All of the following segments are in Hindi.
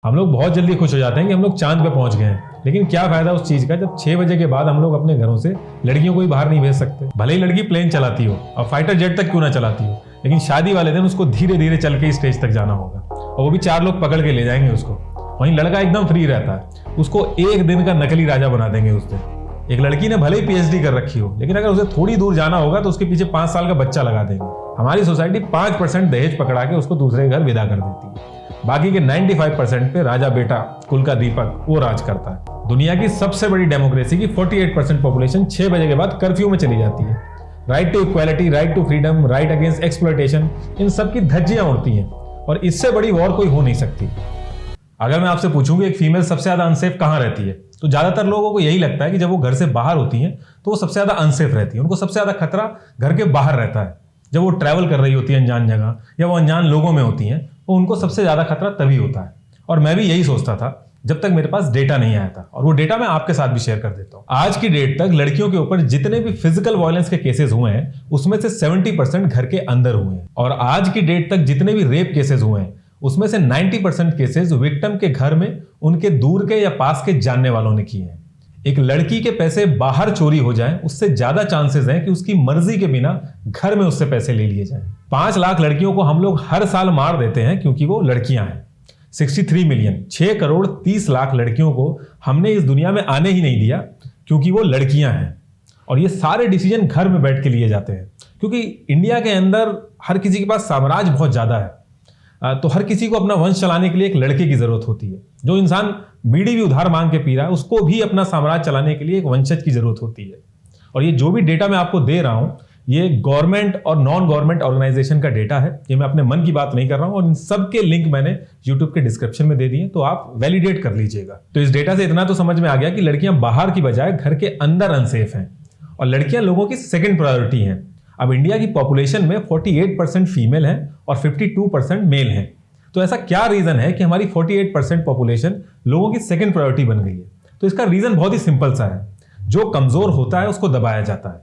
हम लोग बहुत जल्दी खुश हो जाते हैं कि हम लोग चांद पे पहुंच गए हैं, लेकिन क्या फायदा उस चीज का जब 6 बजे के बाद हम लोग अपने घरों से लड़कियों को ही बाहर नहीं भेज सकते। भले ही लड़की प्लेन चलाती हो और फाइटर जेट तक क्यों ना चलाती हो, लेकिन शादी वाले दिन उसको धीरे धीरे चल के स्टेज तक जाना होगा, और वो भी 4 लोग पकड़ के ले जाएंगे उसको। वहीं लड़का एकदम फ्री रहता है, उसको एक दिन का नकली राजा बना देंगे उस दिन। एक लड़की ने भले ही पीएचडी कर रखी हो, लेकिन अगर उसे थोड़ी दूर जाना होगा तो उसके पीछे 5 साल का बच्चा लगा देंगे। हमारी सोसाइटी 5% दहेज पकड़ा के उसको दूसरे घर विदा कर देती है। बाकी के 95% पे राजा बेटा कुल का दीपक वो राज करता है। दुनिया की सबसे बड़ी डेमोक्रेसी की 48% पॉपुलेशन 6 बजे के बाद कर्फ्यू में चली जाती है। Right to equality, right to freedom, right against exploitation, इन सब की धज्जियां उड़ती हैं, और इससे बड़ी वॉर कोई हो नहीं सकती। अगर मैं आपसे पूछूं कि एक फीमेल सबसे ज्यादा अनसेफ कहां रहती है, तो ज्यादातर लोगों को यही लगता है कि जब वो घर से बाहर होती हैं तो वो सबसे ज्यादा अनसेफ रहती है। उनको सबसे ज्यादा खतरा घर के बाहर रहता है। जब वो ट्रैवल कर रही होती है अनजान जगह, या वो अनजान लोगों में होती हैं, तो उनको सबसे ज्यादा खतरा तभी होता है। और मैं भी यही सोचता था जब तक मेरे पास डेटा नहीं आया था, और वो डेटा मैं आपके साथ भी शेयर कर देता हूं। आज की डेट तक लड़कियों के ऊपर जितने भी फिजिकल वायलेंस के केसेस हुए हैं, उसमें से 70% घर के अंदर हुए हैं। और आज की डेट तक जितने भी रेप केसेस हुए हैं, उसमें से 90% केसेस विक्टिम के घर में उनके दूर के या पास के जानने वालों ने किए हैं। एक लड़की के पैसे बाहर चोरी हो जाएं, उससे ज्यादा चांसेस हैं कि उसकी मर्जी के बिना घर में उससे पैसे ले लिए जाएं। 5 लाख लड़कियों को हम लोग हर साल मार देते हैं क्योंकि वो लड़कियां हैं। 63 मिलियन, 6 करोड़ 30 लाख लड़कियों को हमने इस दुनिया में आने ही नहीं दिया क्योंकि वो लड़कियां हैं। और ये सारे डिसीजन घर में बैठ के लिए जाते हैं, क्योंकि इंडिया के अंदर हर किसी के पास साम्राज्य बहुत ज्यादा है। तो हर किसी को अपना वंश चलाने के लिए एक लड़के की जरूरत होती है। जो इंसान बीड़ी भी उधार मांग के पी रहा है, उसको भी अपना साम्राज्य चलाने के लिए एक वंशज की जरूरत होती है। और ये जो भी डेटा मैं आपको दे रहा हूं, ये गवर्नमेंट और नॉन गवर्नमेंट ऑर्गेनाइजेशन का डेटा है। ये मैं अपने मन की बात नहीं कर रहा हूं, और इन सब के लिंक मैंने यूट्यूब के डिस्क्रिप्शन में दे दिए, तो आप वैलिडेट कर लीजिएगा। तो इस डेटा से इतना तो समझ में आ गया कि लड़कियां बाहर की बजाय घर के अंदर अनसेफ हैं, और लड़कियां लोगों की सेकेंड प्रायोरिटी हैं। अब इंडिया की पॉपुलेशन में 48% फीमेल है और 52% मेल है। तो ऐसा क्या रीजन है कि हमारी 48% पॉपुलेशन लोगों की सेकंड प्रायोरिटी बन गई है? तो इसका रीजन बहुत ही सिंपल सा है। जो कमजोर होता है उसको दबाया जाता है।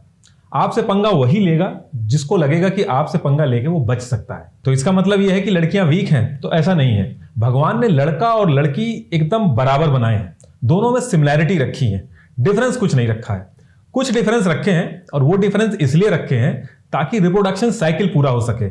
आपसे पंगा वही लेगा जिसको लगेगा कि आपसे पंगा लेके वो बच सकता है। तो इसका मतलब यह है कि लड़कियां वीक हैं? तो ऐसा नहीं है। भगवान ने लड़का और लड़की एकदम बराबर बनाए हैं। दोनों में सिमिलैरिटी रखी है, डिफरेंस कुछ नहीं रखा है। कुछ डिफरेंस रखे हैं, और वो डिफरेंस इसलिए रखे हैं ताकि रिप्रोडक्शन साइकिल पूरा हो सके।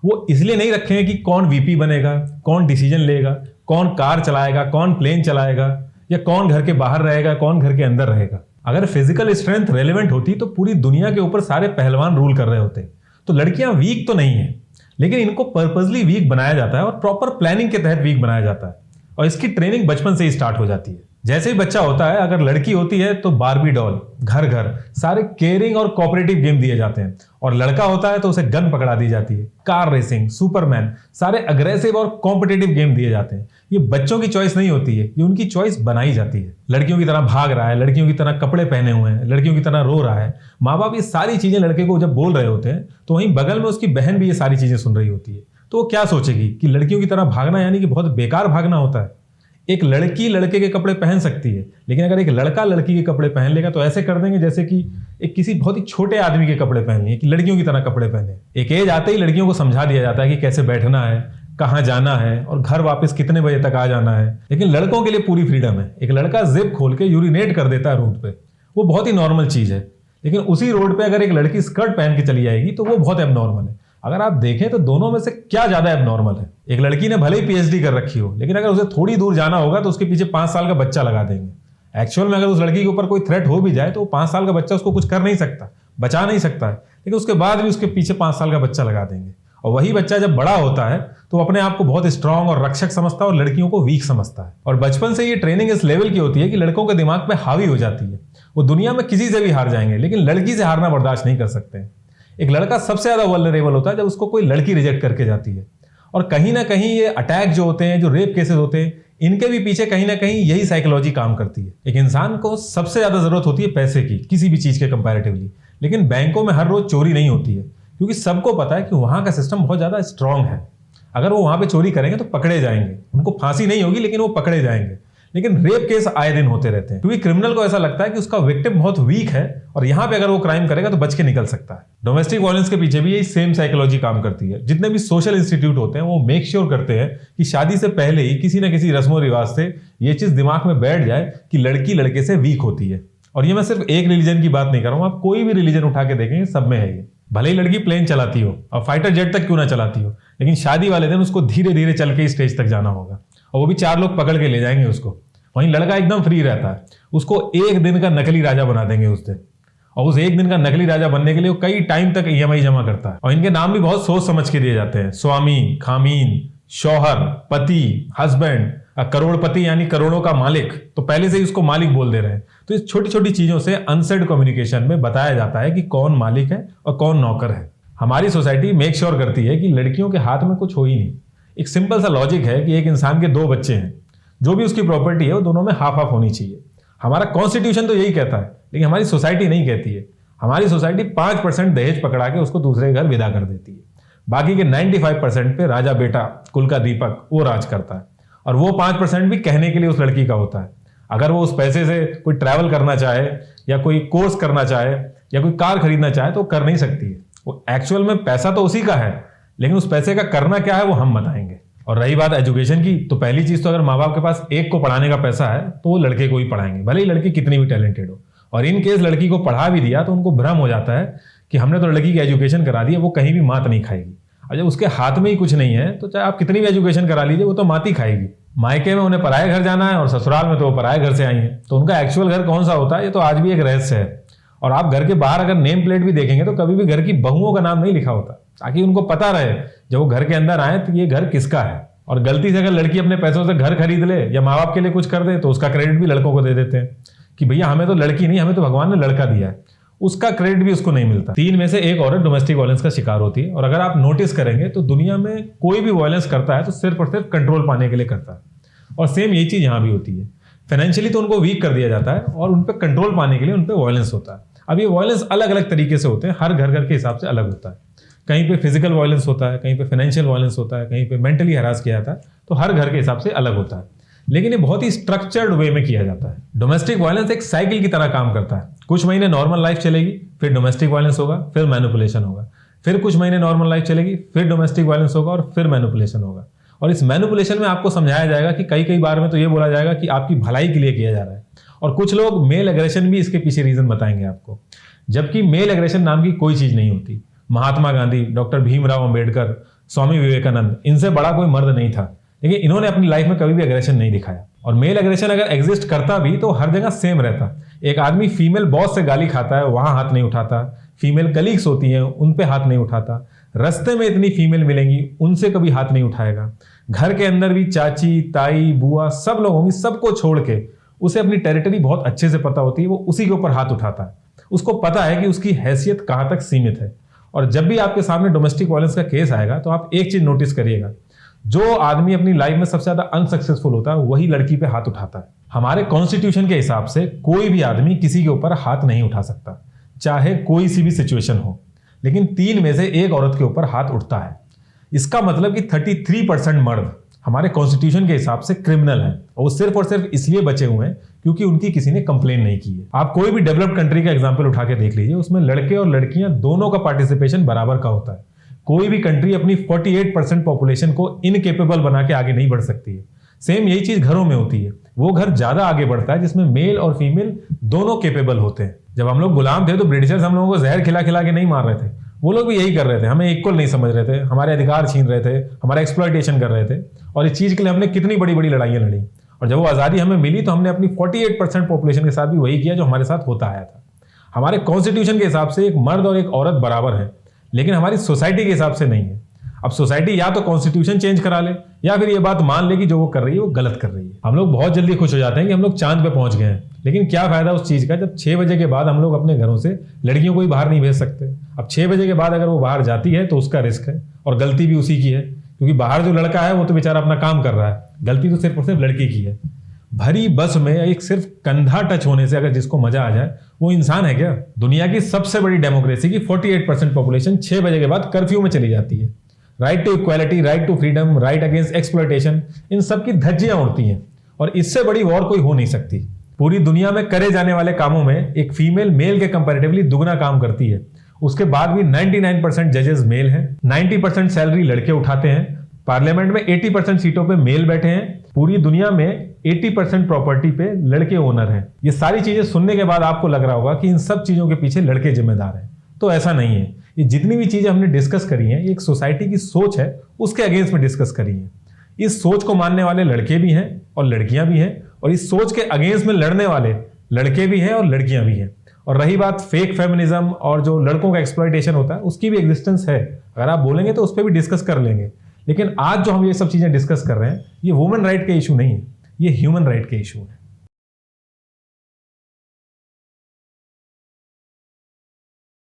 वो इसलिए नहीं रखे हैं कि कौन वीपी बनेगा, कौन डिसीजन लेगा, कौन कार चलाएगा, कौन प्लेन चलाएगा, या कौन घर के बाहर रहेगा, कौन घर के अंदर रहेगा। अगर फिजिकल स्ट्रेंथ रेलेवेंट होती तो पूरी दुनिया के ऊपर सारे पहलवान रूल कर रहे होते। तो लड़कियां वीक तो नहीं है, लेकिन इनको पर्पसली वीक बनाया जाता है और प्रॉपर प्लानिंग के तहत वीक बनाया जाता है। और इसकी ट्रेनिंग बचपन से ही स्टार्ट हो जाती है। जैसे ही बच्चा होता है, अगर लड़की होती है तो बारबी डॉल, घर घर सारे केयरिंग और कोऑपरेटिव गेम दिए जाते हैं, और लड़का होता है तो उसे गन पकड़ा दी जाती है। कार रेसिंग, सुपरमैन, सारे अग्रेसिव और कॉम्पिटिटिव गेम दिए जाते हैं। ये बच्चों की चॉइस नहीं होती है, ये उनकी चॉइस बनाई जाती है। लड़कियों की तरह भाग रहा है, लड़कियों की तरह कपड़े पहने हुए हैं, लड़कियों की तरह रो रहा है। माँ बाप ये सारी चीजें लड़के को जब बोल रहे होते हैं, तो वहीं बगल में उसकी बहन भी ये सारी चीजें सुन रही होती है। तो वो क्या सोचेगी कि लड़कियों की तरह भागना यानी कि बहुत बेकार भागना होता है। एक लड़की लड़के के कपड़े पहन सकती है, लेकिन अगर एक लड़का लड़की के कपड़े पहन लेगा तो ऐसे कर देंगे जैसे कि एक किसी बहुत ही छोटे आदमी के कपड़े पहन लिए, कि लड़कियों की तरह कपड़े पहने। एक एज आते ही लड़कियों को समझा दिया जाता है कि कैसे बैठना है, कहाँ जाना है, और घर वापस कितने बजे तक आ जाना है। लेकिन लड़कों के लिए पूरी फ्रीडम है। एक लड़का जिप खोल के यूरिनेट कर देता है रोड पे, वो बहुत ही नॉर्मल चीज है। लेकिन उसी रोड पे अगर एक लड़की स्कर्ट पहन के चली जाएगी तो वो बहुत एबनॉर्मल है। अगर आप देखें तो दोनों में से क्या ज्यादा एबनॉर्मल है? एक लड़की ने भले ही पीएचडी कर रखी हो, लेकिन अगर उसे थोड़ी दूर जाना होगा तो उसके पीछे 5 साल का बच्चा लगा देंगे। एक्चुअल में अगर उस लड़की के ऊपर कोई थ्रेट हो भी जाए तो 5 साल का बच्चा उसको कुछ कर नहीं सकता, बचा नहीं सकता है, लेकिन उसके बाद भी उसके पीछे 5 साल का बच्चा लगा देंगे। और वही बच्चा जब बड़ा होता है तो अपने आप को बहुत स्ट्रांग और रक्षक समझता है, और लड़कियों को वीक समझता है। और बचपन से ये ट्रेनिंग इस लेवल की होती है कि लड़कों के दिमाग पे हावी हो जाती है। वो दुनिया में किसी से भी हार जाएंगे, लेकिन लड़की से हारना बर्दाश्त नहीं कर सकते। एक लड़का सबसे ज्यादा वल्नरेबल होता है जब उसको कोई लड़की रिजेक्ट करके जाती है। और कहीं ना कहीं ये अटैक जो होते हैं, जो रेप केसेस होते हैं, इनके भी पीछे कहीं ना कहीं यही साइकोलॉजी काम करती है। एक इंसान को सबसे ज्यादा जरूरत होती है पैसे की, किसी भी चीज के कंपैरेटिवली। लेकिन बैंकों में हर रोज चोरी नहीं होती है, क्योंकि सबको पता है कि वहां का सिस्टम बहुत ज्यादा स्ट्रांग है। अगर वो वहां पे चोरी करेंगे तो पकड़े जाएंगे, उनको फांसी नहीं होगी लेकिन वो पकड़े जाएंगे। लेकिन रेप केस आए दिन होते रहते हैं, क्योंकि क्रिमिनल को ऐसा लगता है कि उसका विक्टिम बहुत वीक है और यहां पे अगर वो क्राइम करेगा तो बच के निकल सकता है। डोमेस्टिक वायलेंस के पीछे भी यही सेम साइकोलॉजी काम करती है। जितने भी सोशल इंस्टीट्यूट होते हैं वो मेक श्योर करते हैं कि शादी से पहले ही किसी न किसी रस्मों रिवाज से ये चीज दिमाग में बैठ जाए कि लड़की लड़के से वीक होती है। और ये मैं सिर्फ एक रिलीजन की बात नहीं कर रहा हूं, आप कोई भी रिलीजन उठा के देखेंगे सब में है ये। भले ही लड़की प्लेन चलाती हो और फाइटर जेट तक क्यों ना चलाती हो, लेकिन शादी वाले दिन उसको धीरे धीरे चल के स्टेज तक जाना होगा और वो भी 4 लोग पकड़ के ले जाएंगे उसको। वहीं लड़का एकदम फ्री रहता है, उसको एक दिन का नकली राजा बना देंगे उस दिन, और उस एक दिन का नकली राजा बनने के लिए वो कई टाइम तक EMI जमा करता है। और इनके नाम भी बहुत सोच समझ के दिए जाते हैं, स्वामी, खामीन, शौहर, पति, हस्बैंड, करोड़पति यानी करोड़ों का मालिक, तो पहले से ही उसको मालिक बोल दे रहे हैं। तो इस छोटी छोटी चीजों से अनसेड कम्युनिकेशन में बताया जाता है कि कौन मालिक है और कौन नौकर है। हमारी सोसाइटी मेक श्योर करती है कि लड़कियों के हाथ में कुछ हो ही नहीं। एक सिंपल सा लॉजिक है कि एक इंसान के 2 बच्चे हैं, जो भी उसकी प्रॉपर्टी है वो दोनों में हाफ हाफ होनी चाहिए। हमारा कॉन्स्टिट्यूशन तो यही कहता है, लेकिन हमारी सोसाइटी नहीं कहती है। हमारी सोसाइटी 5% दहेज पकड़ा के उसको दूसरे घर विदा कर देती है। बाकी के 95% पे राजा बेटा, कुल का दीपक, वो राज करता है। और वो 5% भी कहने के लिए उस लड़की का होता है। अगर वो उस पैसे से कोई ट्रैवल करना चाहे या कोई कोर्स करना चाहे या कोई कार खरीदना चाहे तो कर नहीं सकती है। वो एक्चुअल में पैसा तो उसी का है, लेकिन उस पैसे का करना क्या है वो हम बताएंगे। और रही बात एजुकेशन की, तो पहली चीज तो अगर माँ बाप के पास एक को पढ़ाने का पैसा है तो वो लड़के को ही पढ़ाएंगे, भले ही लड़की कितनी भी टैलेंटेड हो। और इन केस लड़की को पढ़ा भी दिया तो उनको भ्रम हो जाता है कि हमने तो लड़की की एजुकेशन करा दी है, वो कहीं भी मात नहीं खाएगी। और जब उसके हाथ में ही कुछ नहीं है तो चाहे आप कितनी भी एजुकेशन करा लीजिए वो तो मात ही खाएगी। मायके में उन्हें पराये घर जाना है और ससुराल में तो वो पराये घर से आई है, तो उनका एक्चुअल घर कौन सा होता है ये तो आज भी एक रहस्य है। और आप घर के बाहर अगर नेम प्लेट भी देखेंगे तो कभी भी घर की बहुओं का नाम नहीं लिखा होता, ताकि उनको पता रहे जब वो घर के अंदर आए तो ये घर किसका है। और गलती से अगर लड़की अपने पैसों से घर खरीद ले या माँ बाप के लिए कुछ कर दे तो उसका क्रेडिट भी लड़कों को दे देते हैं कि भैया हमें तो लड़की नहीं, हमें तो भगवान ने लड़का दिया है, उसका क्रेडिट भी उसको नहीं मिलता। 3 में से 1 औरत डोमेस्टिक वायलेंस का शिकार होती है। और अगर आप नोटिस करेंगे तो दुनिया में कोई भी वायलेंस करता है तो सिर्फ और सिर्फ कंट्रोल पाने के लिए करता है। और सेम यही चीज यहाँ भी होती है। फाइनेंशियली तो उनको वीक कर दिया जाता है और उन पर कंट्रोल पाने के लिए उन पर वायलेंस होता है। अब ये वायलेंस अलग अलग तरीके से होते हैं, हर घर घर के हिसाब से अलग होता है। कहीं पे फिजिकल वायलेंस होता है, कहीं पे फाइनेंशियल वायलेंस होता है, कहीं पे मेंटली हरास किया जाता है, तो हर घर के हिसाब से अलग होता है। लेकिन ये बहुत ही स्ट्रक्चर्ड वे में किया जाता है। डोमेस्टिक वायलेंस एक साइकिल की तरह काम करता है। कुछ महीने नॉर्मल लाइफ चलेगी, फिर डोमेस्टिक वायलेंस होगा, फिर मैनिपुलेशन होगा, फिर कुछ महीने नॉर्मल लाइफ चलेगी, फिर डोमेस्टिक वायलेंस होगा और फिर मैनिपुलेशन होगा। और इस मैनिपुलेशन में आपको समझाया जाएगा कि कई बार में तो ये बोला जाएगा कि आपकी भलाई के लिए किया जा रहा है। और कुछ लोग मेल एग्रेशन भी इसके पीछे रीजन बताएंगे आपको, जबकि मेल एग्रेशन नाम की कोई चीज नहीं होती। महात्मा गांधी, डॉक्टर भीमराव अंबेडकर, स्वामी विवेकानंद, इनसे बड़ा कोई मर्द नहीं था, लेकिन इन्होंने अपनी लाइफ में कभी भी एग्रेशन नहीं दिखाया। और मेल एग्रेशन अगर एग्जिस्ट करता भी तो हर जगह सेम रहता। एक आदमी फीमेल बॉस से गाली खाता है, वहां हाथ नहीं उठाता। फीमेल कलीग्स होती हैं, उन पे हाथ नहीं उठाता। रास्ते में इतनी फीमेल मिलेंगी, उनसे कभी हाथ नहीं उठाएगा। घर के अंदर भी चाची, ताई, बुआ सब लोग होंगी, सबको छोड़ के उसे अपनी टेरिटरी बहुत अच्छे से पता होती है, वो उसी के ऊपर हाथ उठाता है। उसको पता है कि उसकी हैसियत कहां तक सीमित है। और जब भी आपके सामने डोमेस्टिक वायलेंस का केस आएगा तो आप एक चीज नोटिस करिएगा, जो आदमी अपनी लाइफ में सबसे ज्यादा अनसक्सेसफुल होता है वही लड़की पे हाथ उठाता है। हमारे कॉन्स्टिट्यूशन के हिसाब से कोई भी आदमी किसी के ऊपर हाथ नहीं उठा सकता, चाहे कोई सी भी सिचुएशन हो, लेकिन 3 में से 1 औरत के ऊपर हाथ उठता है। इसका मतलब कि 33% मर्द हमारे कॉन्स्टिट्यूशन के हिसाब से क्रिमिनल हैं, और वो सिर्फ और सिर्फ इसलिए बचे हुए हैं क्योंकि उनकी किसी ने कंप्लेन नहीं की है। आप कोई भी डेवलप्ड कंट्री का एग्जांपल उठा के देख लीजिए, उसमें लड़के और लड़कियां दोनों का पार्टिसिपेशन बराबर का होता है। कोई भी कंट्री अपनी 48% पॉपुलेशन को इनकेपेबल बना के आगे नहीं बढ़ सकती है। सेम यही चीज घरों में होती है। वो घर ज्यादा आगे बढ़ता है जिसमें मेल और फीमेल दोनों केपेबल होते हैं। जब हम लोग गुलाम थे तो ब्रिटिशर्स हम लोगों को जहर खिला खिला के नहीं मार रहे थे, वो लोग भी यही कर रहे थे, हमें इक्वल नहीं समझ रहे थे, हमारे अधिकार छीन रहे थे, हमारा एक्सप्लॉयटेशन कर रहे थे। और इस चीज के लिए हमने कितनी बड़ी बड़ी लड़ाइयां लड़ी। और जब वो आज़ादी हमें मिली तो हमने अपनी 48% पॉपुलेशन के साथ भी वही किया जो हमारे साथ होता आया था। हमारे कॉन्स्टिट्यूशन के हिसाब से एक मर्द और एक औरत बराबर है, लेकिन हमारी सोसाइटी के हिसाब से नहीं है। अब सोसाइटी या तो कॉन्स्टिट्यूशन चेंज करा ले या फिर ये बात मान ले कि जो वो कर रही है वो गलत कर रही है। हम लोग बहुत जल्दी खुश हो जाते हैं कि हम लोग चांद पे पहुंच गए हैं, लेकिन क्या फायदा उस चीज का जब 6 बजे के बाद हम लोग अपने घरों से लड़कियों को ही बाहर नहीं भेज सकते। अब 6 बजे के बाद अगर वो बाहर जाती है तो उसका रिस्क है और गलती भी उसी की है, क्योंकि बाहर जो लड़का है वो तो बेचारा अपना काम कर रहा है, गलती तो सिर्फ और सिर्फ लड़की की है। भरी बस में एक सिर्फ कंधा टच होने से अगर जिसको मजा आ जाए वो इंसान है क्या? दुनिया की सबसे बड़ी डेमोक्रेसी की 48% पॉपुलेशन 6 बजे के बाद कर्फ्यू में चली जाती है। Right to equality, right to freedom, right against exploitation, इन सब की धज्जियां उड़ती हैं। और इससे बड़ी वॉर कोई हो नहीं सकती। पूरी दुनिया में करे जाने वाले कामों में एक फीमेल मेल के कंपैरेटिवली दुगना काम करती है। उसके बाद भी 99% जजेस मेल हैं, 90% सैलरी लड़के उठाते हैं, पार्लियामेंट में 80% सीटों पे मेल बैठे हैं, पूरी दुनिया में 80% प्रॉपर्टी पे लड़के ओनर हैं। ये सारी चीजें सुनने के बाद आपको लग रहा होगा कि इन सब चीजों के पीछे लड़के जिम्मेदार हैं। तो ऐसा नहीं है। ये जितनी भी चीजें हमने डिस्कस करी हैं, ये एक सोसाइटी की सोच है, उसके अगेंस्ट में डिस्कस करी है। इस सोच को मानने वाले लड़के भी हैं और लड़कियां भी हैं, और इस सोच के अगेंस्ट में लड़ने वाले लड़के भी हैं और लड़कियां भी हैं। और रही बात फेक फेमिनिज्म और जो लड़कों का एक्सप्लॉयटेशन होता है, उसकी भी एग्जिस्टेंस है। अगर आप बोलेंगे तो उस पर भी डिस्कस कर लेंगे। लेकिन आज जो हम ये सब चीजें डिस्कस कर रहे हैं, ये वुमेन राइट के इशू नहीं है, ये ह्यूमन राइट के इशू है।